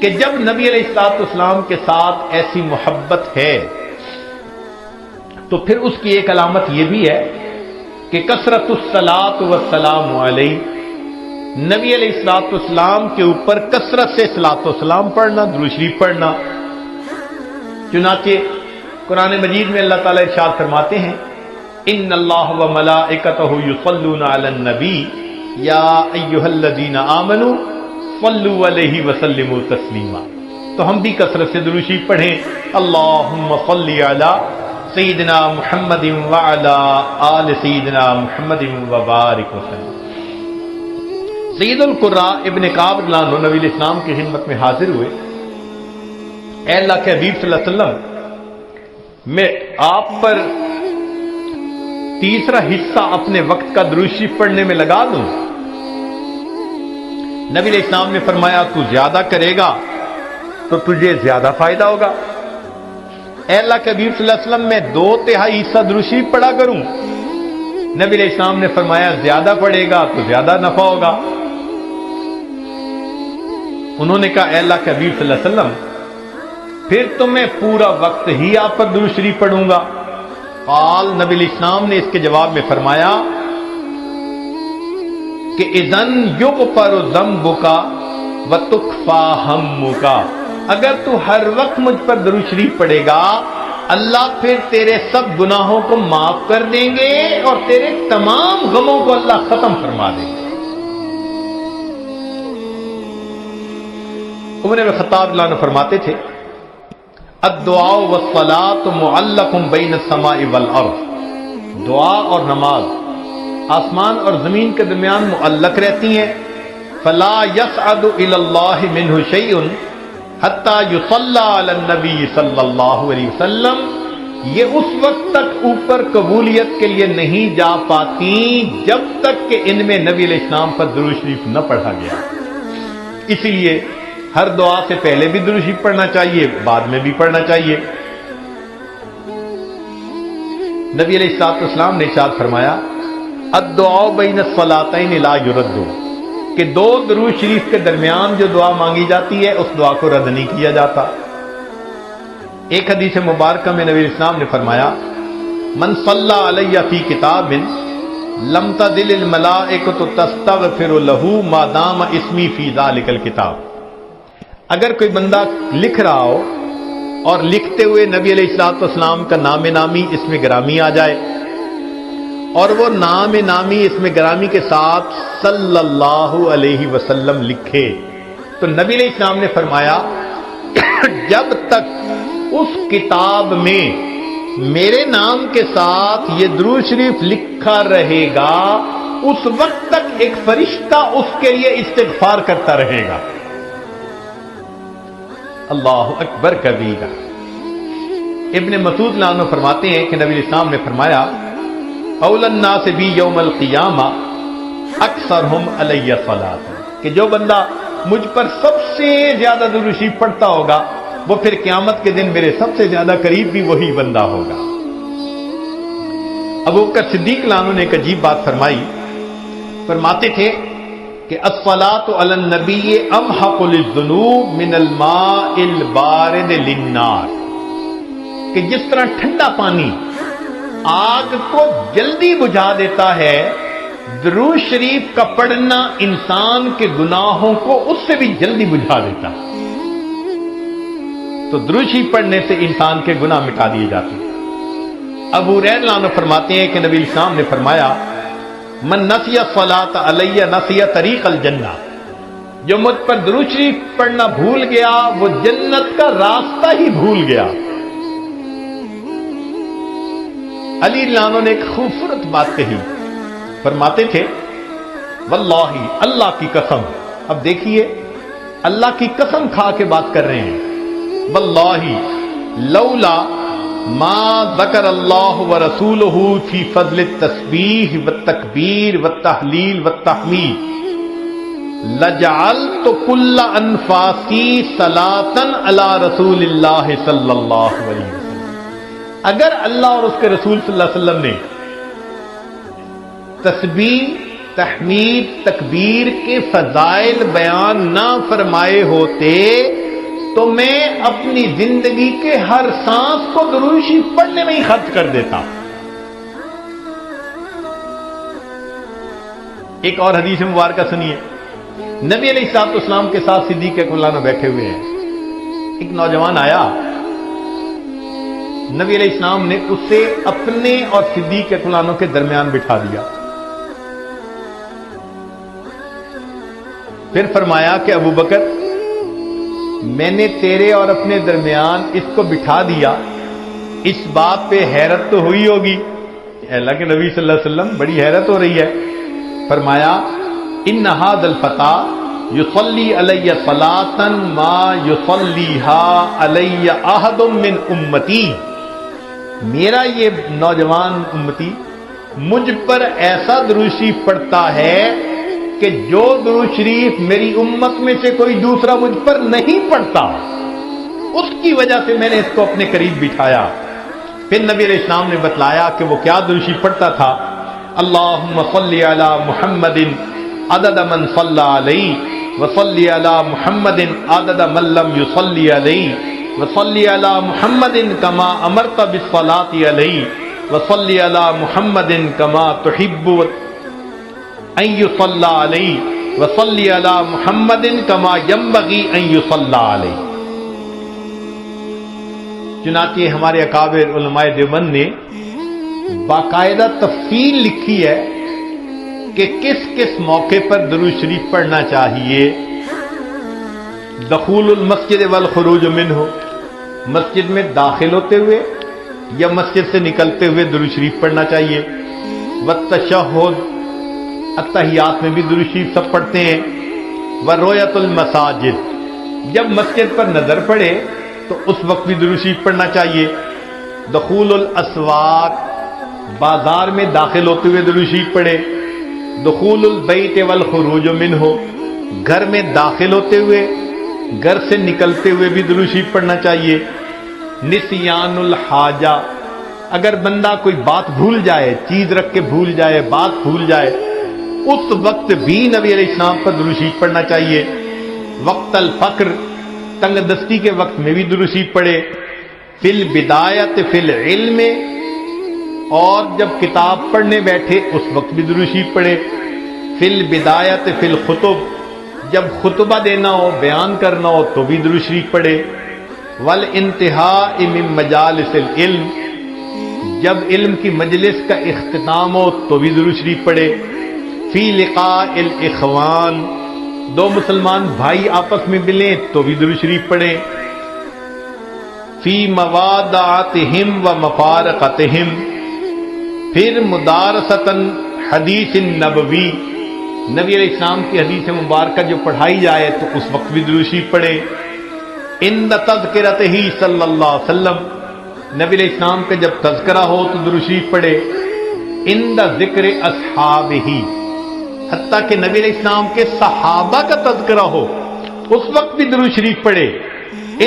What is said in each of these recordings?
کہ جب نبی علیہ الصلوۃ والسلام کے ساتھ ایسی محبت ہے تو پھر اس کی ایک علامت یہ بھی ہے کہ کثرت الصلاۃ والسلام علیہ، نبی علیہ الصلوۃ والسلام کے اوپر کثرت سے صلاۃ و سلام پڑھنا، درود شریف پڑھنا۔ چنانچہ قرآن مجید میں اللہ تعالیٰ ارشاد فرماتے ہیں ان اللہ و ملائکتہ یصلون علی النبی یا ایھا الذین آمنوا صلوا علیہ وسلموا تسلیما۔ تو ہم بھی کثرت سے درود شریف پڑھیں، اللہم صل علی سیدنا محمد وعلی آل سیدنا محمد وبارک وسلم۔ سید القراء ابن کعب رضی اللہ عنہ نبی علیہ السلام کی خدمت میں حاضر ہوئے، اے اللہ کے حبیب صلی اللہ علیہ وسلم، میں آپ پر تیسرا حصہ اپنے وقت کا درود شریف پڑھنے میں لگا دوں؟ نبی علیہ السلام نے فرمایا تو زیادہ کرے گا تو تجھے زیادہ فائدہ ہوگا۔ اے اللہ کے حبیب صلی اللہ علیہ وسلم، میں 2/3 حصہ درود شریف پڑھا کروں؟ نبی علیہ السلام نے فرمایا زیادہ پڑھے گا تو زیادہ نفع ہوگا۔ انہوں نے کہا اے اللہ کے حبیب صلی اللہ علیہ وسلم، پھر تو میں پورا وقت ہی آپ پر درود شریف پڑھوں گا۔ قال، نبی علیہ السلام نے اس کے جواب میں فرمایا کہ اذن یغفر ذنبک وتکفی ہمک، اگر تو ہر وقت مجھ پر درود شریف پڑھے گا اللہ پھر تیرے سب گناہوں کو معاف کر دیں گے اور تیرے تمام غموں کو اللہ ختم فرما دیں گے۔ عمر بن خطاب رضی اللہ عنہ فرماتے تھے الدعاء والصلاة معلق بین السماء والارض، دعا اور نماز آسمان اور زمین کے درمیان معلق رہتی ہیں، فلا يصعد الى اللہ منہ شیء حتی یصلی علی النبی صلی اللہ علیہ وسلم، یہ اس وقت تک اوپر قبولیت کے لیے نہیں جا پاتی جب تک کہ ان میں نبی علیہ السلام پر درود شریف نہ پڑھا گیا۔ اسی لیے ہر دعا سے پہلے بھی درود شریف پڑھنا چاہیے، بعد میں بھی پڑھنا چاہیے۔ نبی علیہ الصلوۃ والسلام نے ارشاد فرمایا الدعاء بین الصلاتین لا یرد، کہ 2 درود شریف کے درمیان جو دعا مانگی جاتی ہے اس دعا کو رد نہیں کیا جاتا۔ ایک حدیث مبارکہ میں نبی علیہ السلام نے فرمایا من صلی علی فی کتاب لم تزل الملائکۃ تستغفر له ما دام اسمی فی ذلک الکتاب، اگر کوئی بندہ لکھ رہا ہو اور لکھتے ہوئے نبی علیہ الصلوۃ والسلام کا نام نامی اس میں گرامی آ جائے اور وہ نام نامی اس میں گرامی کے ساتھ صلی اللہ علیہ وسلم لکھے، تو نبی علیہ السلام نے فرمایا جب تک اس کتاب میں میرے نام کے ساتھ یہ درود شریف لکھا رہے گا اس وقت تک ایک فرشتہ اس کے لیے استغفار کرتا رہے گا۔ اللہ اکبر کبیرہ۔ ابن مسعود رضی اللہ عنہ فرماتے ہیں کہ نبی علیہ السلام نے فرمایا اول الناس بی یوم القیامہ اکثرہم علی صلاۃ، کہ جو بندہ مجھ پر سب سے زیادہ درود شریف پڑھتا ہوگا وہ پھر قیامت کے دن میرے سب سے زیادہ قریب بھی وہی بندہ ہوگا۔ ابوبکر صدیق رضی اللہ عنہ نے ایک عجیب بات فرمائی، فرماتے تھے کہ الصلاۃ علی النبی امحق للذنوب من الماء البارد للنار، کہ جس طرح ٹھنڈا پانی آگ کو جلدی بجھا دیتا ہے، درود شریف کا پڑھنا انسان کے گناہوں کو اس سے بھی جلدی بجھا دیتا ہے۔ تو درود شریف پڑھنے سے انسان کے گناہ مٹا دیے جاتے ہیں۔ ابو ہریرہ رضی اللہ عنہ فرماتے ہیں کہ نبی علیہ السلام نے فرمایا من نسی الصلاۃ علی نسی طریق الجنہ، جو مجھ پر درود شریف پڑھنا بھول گیا وہ جنت کا راستہ ہی بھول گیا۔ علی رضی اللہ عنہ نے ایک خوبصورت بات کہی، فرماتے تھے واللہ، اللہ کی قسم، اب دیکھیے اللہ کی قسم کھا کے بات کر رہے ہیں، واللہ لولا ما ذکر اللہ ورسولہ فی فضل التسبیح والتکبیر والتحلیل والتحمید لجعلت کل انفاسی صلاۃ علی رسول اللہ صلی اللہ علیہ وسلم، اگر اللہ اور اس کے رسول صلی اللہ علیہ وسلم نے تسبیح، تحمید، تکبیر کے فضائل بیان نہ فرمائے ہوتے تو میں اپنی زندگی کے ہر سانس کو درود شریف پڑھنے میں ہی خرچ کر دیتا. ایک اور حدیث مبارکہ سنیے. نبی علیہ الصلوۃ والسلام کے ساتھ صدیق اکبر میں بیٹھے ہوئے ہیں. ایک نوجوان آیا, نبی علیہ السلام نے اسے اپنے اور صدیق اکبر کے درمیان بٹھا دیا. پھر فرمایا کہ ابو بکر, میں نے تیرے اور اپنے درمیان اس کو بٹھا دیا, اس بات پہ حیرت تو ہوئی ہوگی. اللہ کے نبی صلی اللہ علیہ وسلم بڑی حیرت ہو رہی ہے. فرمایا ان ھذا الفتى یصلی علی صلاۃ ما یصلیھا علی احد من امتی. میرا یہ نوجوان امتی مجھ پر ایسا درود شریف پڑھتا ہے کہ جو درود شریف میری امت میں سے کوئی دوسرا مجھ پر نہیں پڑھتا. اس کی وجہ سے میں نے اس کو اپنے قریب بٹھایا. پھر نبی علیہ السلام نے بتلایا کہ وہ کیا درود شریف پڑھتا تھا. اللہم صلی علی محمد عدد من صلی علیہ وصلی علی محمد عدد من لم یصلی علیہ وصلی علی محمد کما امرت بالصلاۃ علیہ وصلی علی محمد کما تحب ان یصلی علیہ وصلی علی محمد کما ینبغی ان یصلی علیہ. چنانچہ ہمارے اکابر علماء دیوبند نے باقاعدہ تفصیل لکھی ہے کہ کس کس موقع پر درود شریف پڑھنا چاہیے. دخول المسجد والخروج منہ, مسجد میں داخل ہوتے ہوئے یا مسجد سے نکلتے ہوئے درود شریف پڑھنا چاہیے. والتشہد, التحیات میں بھی درود شریف سب پڑھتے ہیں. ورؤیت المساجد, جب مسجد پر نظر پڑے تو اس وقت بھی درود شریف پڑھنا چاہیے. دخول الاسواق, بازار میں داخل ہوتے ہوئے درود شریف پڑھے. دخول البیت والخروج منہ, گھر میں داخل ہوتے ہوئے گھر سے نکلتے ہوئے بھی درود شریف پڑھنا چاہیے. نسیان الحاجہ, اگر بندہ کوئی بات بھول جائے, چیز رکھ کے بھول جائے, بات بھول جائے, اس وقت بھی نبی علیہ السلام پر درود شریف پڑھنا چاہیے. وقت الفقر, تنگ دستی کے وقت میں بھی درود شریف پڑھے. فی البدایت فی العلم, اور جب کتاب پڑھنے بیٹھے اس وقت بھی درود شریف پڑھے. فی البدایت فی الخطب, جب خطبہ دینا ہو, بیان کرنا ہو تو بھی درود شریف پڑھے. والانتہاء من مجالس العلم, جب علم کی مجلس کا اختتام ہو تو بھی درود شریف پڑھے. فی لقاء الاخوان, دو مسلمان بھائی آپس میں ملیں تو بھی درود شریف پڑھے. فی موادعتہم و مفارقتہم, پھر مدارستاً حدیث نبوی, نبی علیہ السلام کی حدیث مبارکہ جو پڑھائی جائے تو اس وقت بھی درود شریف پڑھے. عند تذکرتہ صلی اللہ علیہ وسلم, نبی علیہ السلام کا جب تذکرہ ہو تو درود شریف پڑھے. عند ذکر اصحابہ, حتیٰ کہ نبی علیہ السلام کے صحابہ کا تذکرہ ہو اس وقت بھی درود شریف پڑھے.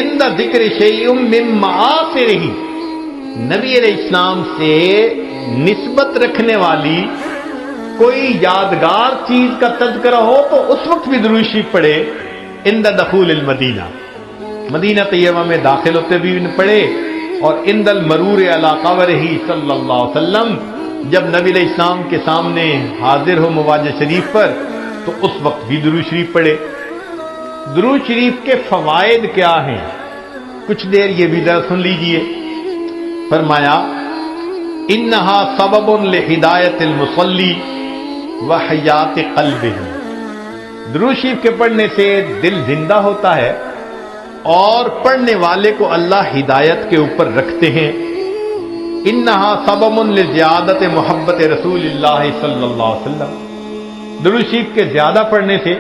عند ذکر شیء من معاصرہ, نبی علیہ السلام سے نسبت رکھنے والی کوئی یادگار چیز کا تذکرہ ہو تو اس وقت بھی درود شریف پڑھے. عند دخول المدینہ, مدینہ طیبہ میں داخل ہوتے بھی پڑھے. اور عند المرور علی قبرہ صلی اللہ علیہ وسلم, جب نبی علیہ السلام کے سامنے حاضر ہو مواجہ شریف پر تو اس وقت بھی درود شریف پڑھے. درود شریف کے فوائد کیا ہیں, کچھ دیر یہ بھی ذرا سن لیجئے. فرمایا انہا سبب لہدایت المصلی وحیات قلبہ, درود شریف کے پڑھنے سے دل زندہ ہوتا ہے اور پڑھنے والے کو اللہ ہدایت کے اوپر رکھتے ہیں. انہا سبب لزیادت محبت رسول اللہ صلی اللہ علیہ وسلم, درود شریف کے زیادہ پڑھنے سے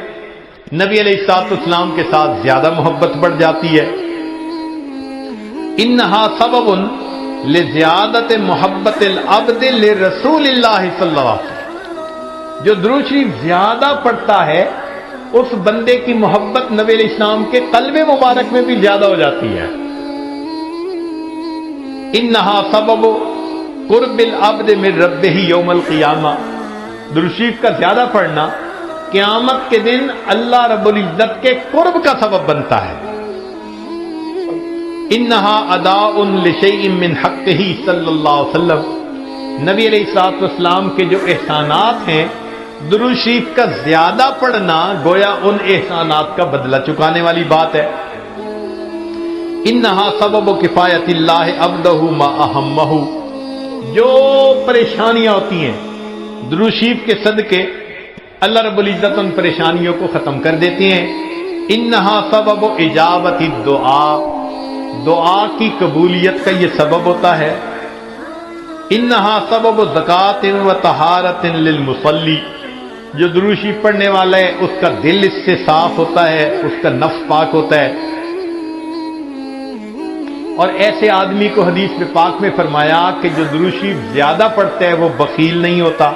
نبی علیہ الصلوۃ والسلام کے ساتھ زیادہ محبت بڑھ جاتی ہے. انہا سبب لزیادت محبت العبد لرسول اللہ صلی اللہ علیہ وسلم, جو درود شریف زیادہ پڑھتا ہے اس بندے کی محبت نبی علیہ السلام کے قلب مبارک میں بھی زیادہ ہو جاتی ہے. انہا سبب قرب العبد من ربہ یوم القیامہ, درود شریف کا زیادہ پڑھنا قیامت کے دن اللہ رب العزت کے قرب کا سبب بنتا ہے. انہا اداء لشیء من حقہ صلی اللہ علیہ وسلم، نبی علیہ الصلوۃ والسلام کے جو احسانات ہیں، درود شریف کا زیادہ پڑھنا گویا ان احسانات کا بدلہ چکانے والی بات ہے۔ انہا سبب کفایت اللہ عبدہ ما اہمہ، جو پریشانیاں ہوتی ہیں درود شریف کے صدقے اللہ رب العزت ان پریشانیوں کو ختم کر دیتے ہیں۔ انہا سبب اجابت الدعاء، دعا کی قبولیت کا یہ سبب ہوتا ہے۔ انہا سبب زکوٰۃ و طہارت للمصلی، جو درود شریف پڑھنے والا ہے اس کا دل اس سے صاف ہوتا ہے، اس کا نفس پاک ہوتا ہے۔ اور ایسے آدمی کو حدیث میں پاک میں فرمایا کہ جو درود شریف زیادہ پڑھتا ہے وہ بخیل نہیں ہوتا۔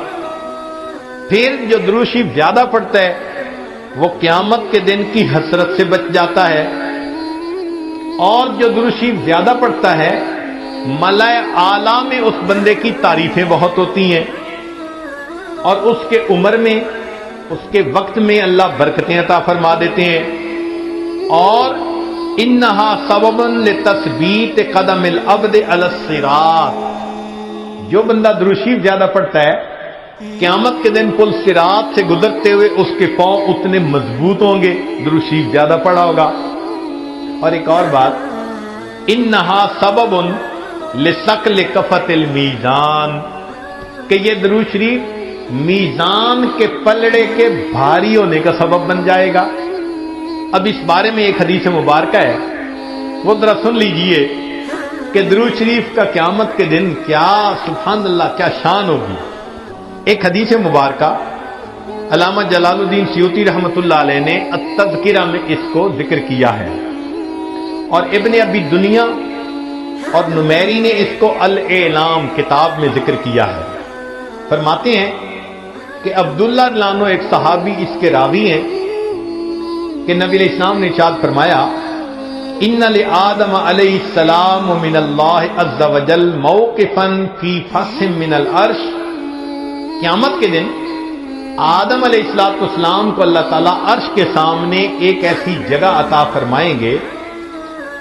پھر جو درود شریف زیادہ پڑھتا ہے وہ قیامت کے دن کی حسرت سے بچ جاتا ہے، اور جو درود شریف زیادہ پڑھتا ہے ملائے اعلیٰ میں اس بندے کی تعریفیں بہت ہوتی ہیں، اور اس کے عمر میں، اس کے وقت میں اللہ برکتیں عطا فرما دیتے ہیں۔ اور انہا سبب لتثبیت قدم العبد علی الصراط، جو بندہ درود شریف زیادہ پڑھتا ہے قیامت کے دن پل صراط سے گزرتے ہوئے اس کے پاؤں اتنے مضبوط ہوں گے، درود شریف زیادہ پڑھا ہوگا۔ اور ایک اور بات، انہا سبب لثقل کفۃ المیزان، کہ یہ درود شریف میزان کے پلڑے کے بھاری ہونے کا سبب بن جائے گا۔ اب اس بارے میں ایک حدیث مبارکہ ہے، وہ ذرا سن لیجئے کہ درود شریف کا قیامت کے دن کیا سبحان اللہ کیا شان ہوگی۔ ایک حدیث مبارکہ علامہ جلال الدین سیوطی رحمۃ اللہ علیہ نے التذکرہ میں اس کو ذکر کیا ہے، اور ابن ابی دنیا اور نمیری نے اس کو الاعلام کتاب میں ذکر کیا ہے۔ فرماتے ہیں کہ عبداللہ لانو ایک صحابی اس کے راوی ہیں کہ نبی علیہ السلام نے ارشاد فرمایا، ان لآدم علیہ السلام من اللہ عز وجل موقفا فی فصح من العرش، قیامت کے دن آدم علیہ السلام کو اللہ تعالیٰ عرش کے سامنے ایک ایسی جگہ عطا فرمائیں گے،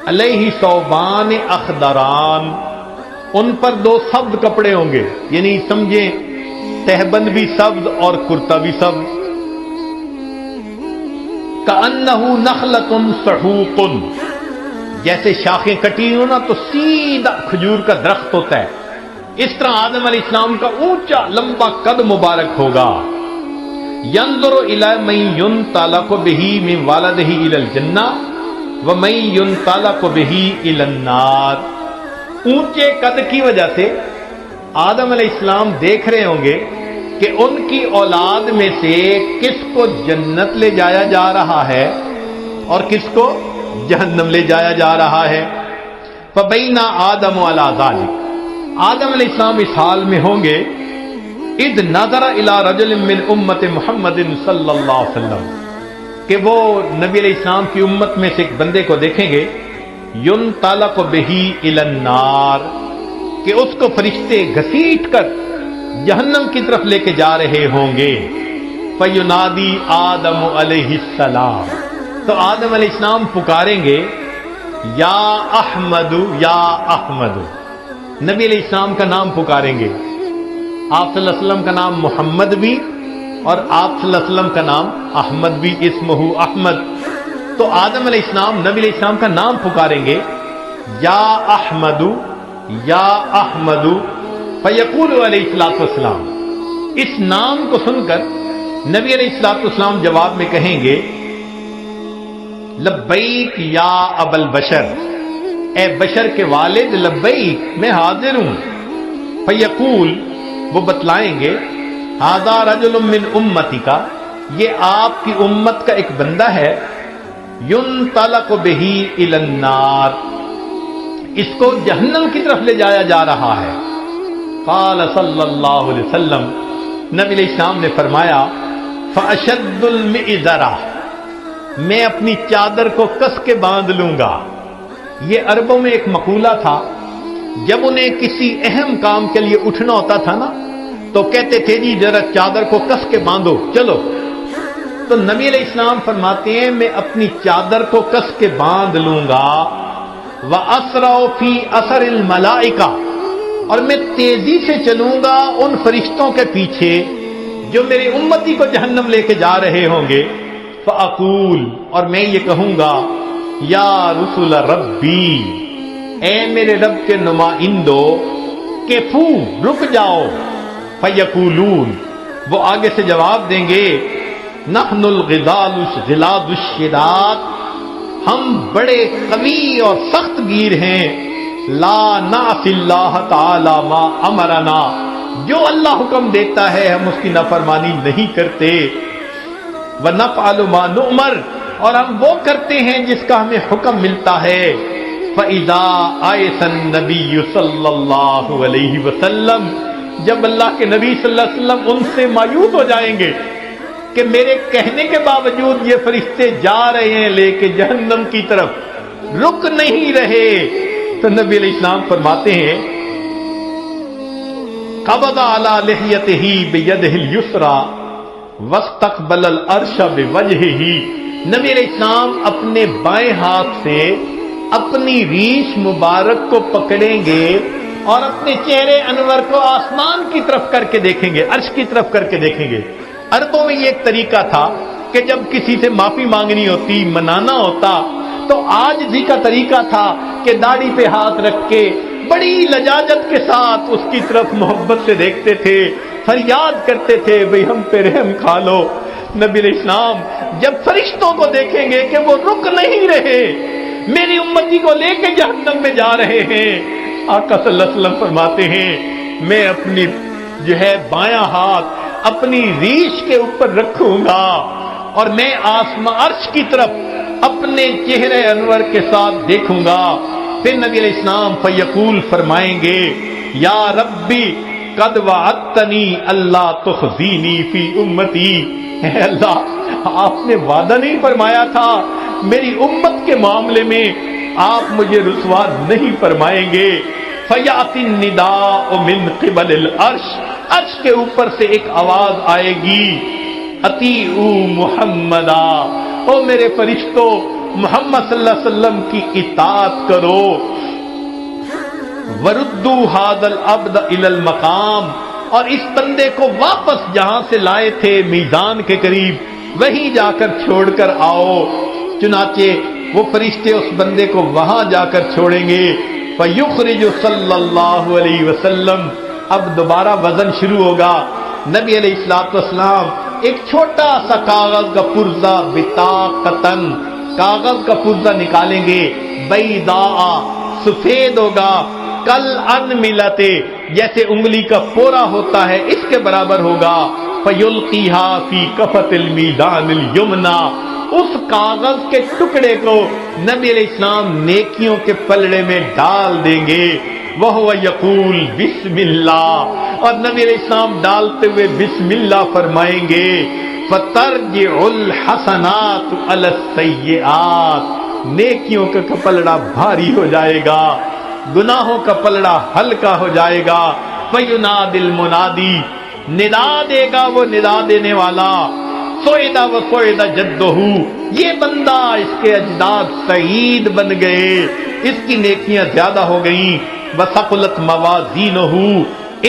علیہ ثوبان اخضران، ان پر دو سبز کپڑے ہوں گے، یعنی سمجھیں تہبند بھی سبز اور کرتا بھی سبز، کأنہ نخلۃ سحوق، جیسے شاخیں کٹی ہو نا تو سیدھا کھجور کا درخت ہوتا ہے، اس طرح آدم علیہ السلام کا اونچا لمبا قد مبارک ہوگا۔ ینظر الی من ینطلق بہ من والدہ الی الجنہ ومن ینطلق بہ الی النار، اونچے قد کی وجہ سے آدم علیہ السلام دیکھ رہے ہوں گے کہ ان کی اولاد میں سے کس کو جنت لے جایا جا رہا ہے اور کس کو جہنم لے جایا جا رہا ہے۔ فبین آدم علی ذلک، آدم علیہ السلام اس حال میں ہوں گے، اذ نظر الی رجل من امت محمد صلی اللہ علیہ وسلم، کہ وہ نبی علیہ السلام کی امت میں سے ایک بندے کو دیکھیں گے، ینطلق بہ الی النار، کہ اس کو فرشتے گھسیٹ کر جہنم کی طرف لے کے جا رہے ہوں گے۔ فینادی آدم علیہ السلام، تو آدم علیہ السلام پکاریں گے، یا احمد یا احمد، نبی علیہ السلام کا نام پکاریں گے، آپ صلی اللہ علیہ وسلم کا نام محمد بھی اور آپ صلی اللہ علیہ وسلم کا نام احمد بھی، اسمہ احمد، تو آدم علیہ السلام نبی علیہ السلام کا نام پکاریں گے، یا احمد یا احمد، فیقول علیہ الصلوۃ والسلام، اس نام کو سن کر نبی علیہ الصلوۃ والسلام جواب میں کہیں گے، لبیک یا ابا البشر، اے بشر کے والد، لبیک میں حاضر ہوں۔ فیقول، وہ بتلائیں گے، ھذا رجل من امتی کا، یہ آپ کی امت کا ایک بندہ ہے، ینطلق بہ الی النار، اس کو جہنم کی طرف لے جایا جا رہا ہے۔ قال صلی اللہ علیہ وسلم، نبی علیہ السلام نے فرمایا، فاشد المئزرہ، میں اپنی چادر کو کس کے باندھ لوں گا۔ یہ عربوں میں ایک مقولہ تھا، جب انہیں کسی اہم کام کے لیے اٹھنا ہوتا تھا نا تو کہتے تھے جی ذرا چادر کو کس کے باندھو چلو، تو نبی علیہ السلام فرماتے ہیں میں اپنی چادر کو کس کے باندھ لوں گا، وَأَسْرَعُ فِي أَثَرِ الْمَلَائِكَةِ، اور میں تیزی سے چلوں گا ان فرشتوں کے پیچھے جو میری امتی کو جہنم لے کے جا رہے ہوں گے. فَأَقُولُ، اور میں یہ کہوں گا، یا رسول ربی، اے میرے رب کے نمائندو، کفو، رک جاؤ. فَيَقُولُونَ، وہ آگے سے جواب دیں گے، نحن الغلاد الشداد، ہم بڑے قوی اور سخت گیر ہیں. لا نعصی اللہ تعالی ما امرنا، جو اللہ حکم دیتا ہے ہم اس کی نافرمانی نہیں کرتے. ونفعل ما نؤمر، اور ہم وہ کرتے ہیں جس کا ہمیں حکم ملتا ہے. فَإِذَا آیَسَ النَّبِيُّ صلی اللہ علیہ وسلم، جب اللہ کے نبی صلی اللہ علیہ وسلم ان سے مایوس ہو جائیں گے کہ میرے کہنے کے باوجود یہ فرشتے جا رہے ہیں لے کے جہنم کی طرف، رک نہیں رہے، تو نبی علیہ السلام فرماتے ہیں، قبض علی لحیتہ بیدہ الیسریٰ واستقبل العرش بوجہہ. نبی علیہ السلام اپنے بائیں ہاتھ سے اپنی ریش مبارک کو پکڑیں گے اور اپنے چہرے انور کو آسمان کی طرف کر کے دیکھیں گے، عرش کی طرف کر کے دیکھیں گے. عربوں میں یہ ایک طریقہ تھا کہ جب کسی سے معافی مانگنی ہوتی، منانا ہوتا، تو عاجزی کا طریقہ تھا کہ داڑھی پہ ہاتھ رکھ کے بڑی لجاجت کے ساتھ اس کی طرف محبت سے دیکھتے تھے، فریاد کرتے تھے، بھئی ہم پہ رحم کھا لو. نبی علیہ السلام جب فرشتوں کو دیکھیں گے کہ وہ رک نہیں رہے، میری امتی کو لے کے جہنم میں جا رہے ہیں، آقا صلی اللہ علیہ وسلم فرماتے ہیں، میں اپنی بایاں ہاتھ اپنی ریش کے اوپر رکھوں گا اور میں آسمان عرش کی طرف اپنے چہرے انور کے ساتھ دیکھوں گا. پھر نبی علیہ السلام فیقول فرمائیں گے، یا ربی قد وعدتنی اللہ تخزینی فی امتی. اے اللہ، آپ نے وعدہ نہیں فرمایا تھا میری امت کے معاملے میں آپ مجھے رسوا نہیں فرمائیں گے. فیاتی النداء من قبل العرش، عرش کے اوپر سے ایک آواز آئے گی، اطیعوا محمدا، او میرے فرشتوں محمد صلی اللہ علیہ وسلم کی اطاعت کرو. وردوا ھذا العبد الی المقام، اور اس بندے کو واپس جہاں سے لائے تھے میزان کے قریب وہیں جا کر چھوڑ کر آؤ. چنانچہ وہ فرشتے اس بندے کو وہاں جا کر چھوڑیں گے. فیخرج صلی اللہ علیہ وسلم، اب دوبارہ وزن شروع ہوگا. نبی علیہ الصلوۃ والسلام ایک چھوٹا سا کاغذ کا پرزہ، بطاقتن، کاغذ کا پرزہ نکالیں گے، بیضاء، سفید ہوگا، کل ان ملتے، جیسے انگلی کا پورا ہوتا ہے اس کے برابر ہوگا. فیلقیھا فی کفۃ المیزان الیمنی، اس کاغذ کے ٹکڑے کو نبی علیہ السلام نیکیوں کے پلڑے میں ڈال دیں گے. وَهُوَ يَقُولُ بسم اللہ، اور نبی علیہ السلام ڈالتے ہوئے بسم اللہ فرمائیں گے. فَتَرْجِعُ الْحَسَنَاتُ عَلَى السَّيِّئَاتِ، نیکیوں کا پلڑا بھاری ہو جائے گا، گناہوں کا پلڑا ہلکا ہو جائے گا. فَيُنَادِ الْمُنَادِي، ندا دے گا وہ ندا دینے والا، سوئدہ و سوئدہ جدہ، یہ بندہ، اس کے اجداد سعید بن گئے، اس کی نیکیاں زیادہ ہو گئیں. وثقلت موازینہ،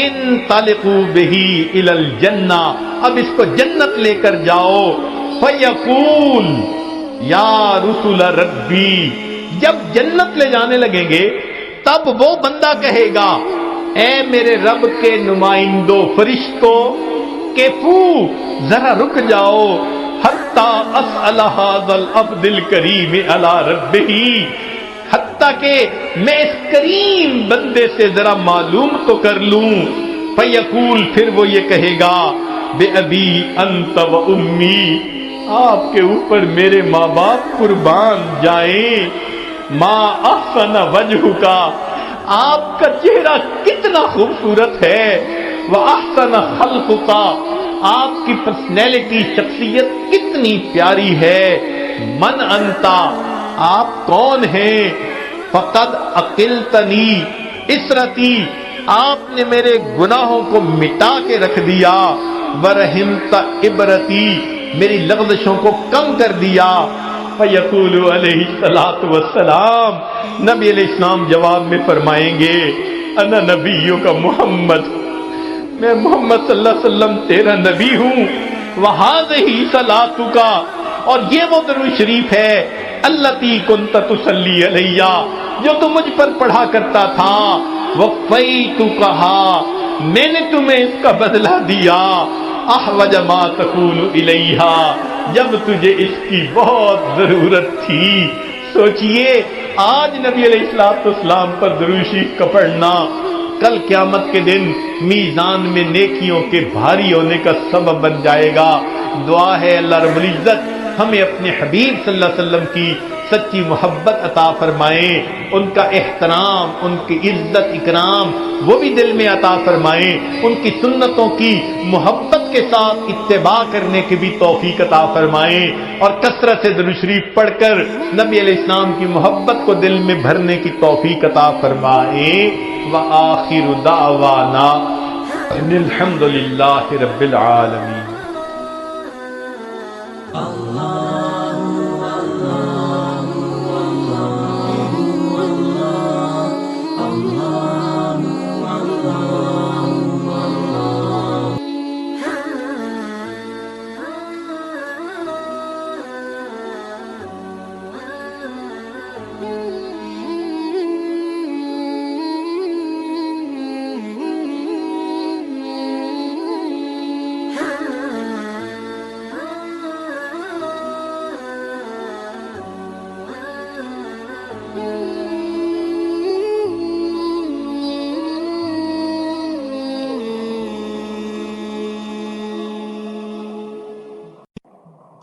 انطلقوا بہ الی الجنہ، اب اس کو جنت لے کر جاؤ. فیقول یا رسول ربی، جب جنت لے جانے لگیں گے تب وہ بندہ کہے گا، اے میرے رب کے نمائندوں فرشتوں، کیفو، ذرا رک جاؤ، حتی اسأل ھذا العبد الکریم علی ربہ، حتیٰ کہ میں اس کریم بندے سے ذرا معلوم تو کر لوں. فیقول، پھر وہ یہ کہے گا، بے ابی انت و امی، آپ کے اوپر میرے ماں باپ قربان جائیں. ما احسن وجہک، آپ کا چہرہ کتنا خوبصورت ہے. وَأَحْسَنَ خَلْقُكَ، آپ کی پرسنالٹی، شخصیت کتنی پیاری ہے. من انتا، آپ کون ہیں. فَقَدْ أَقِلْتَنِي اِسْرَتِي، آپ نے میرے گناہوں کو مٹا کے رکھ دیا. وَرَحِمْتَ عِبْرَتِي، میری لغزشوں کو کم کر دیا. فیقول علیہ الصلوۃ والسلام، نبی علیہ السلام جواب میں فرمائیں گے انا نبیوں کا محمد، میں محمد صلی اللہ علیہ وسلم تیرا نبی ہوں، وہذہ صلاتک، اور یہ وہ درود شریف ہے التی کنت تصلی علیہ، جو تم مجھ پر پڑھا کرتا تھا، وفیتکھا، میں نے تمہیں اس کا بدلہ دیا، احوج ما تکون الیہ، جب تجھے اس کی بہت ضرورت تھی۔ سوچئے آج نبی علیہ الصلوۃ والسلام پر درود شریف کا پڑھنا کل قیامت کے دن میزان میں نیکیوں کے بھاری ہونے کا سبب بن جائے گا۔ دعا ہے اللہ رب العزت ہمیں اپنے حبیب صلی اللہ علیہ وسلم کی سچی محبت عطا فرمائیں، ان کا احترام، ان کی عزت اکرام وہ بھی دل میں عطا فرمائیں، ان کی سنتوں کی محبت کے ساتھ اتباع کرنے کی بھی توفیق عطا فرمائیں، اور کثرت سے درود شریف پڑھ کر نبی علیہ السلام کی محبت کو دل میں بھرنے کی توفیق عطا فرمائیں۔ وآخر دعوانا ان الحمد للہ رب العالمین۔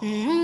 Mm-hmm.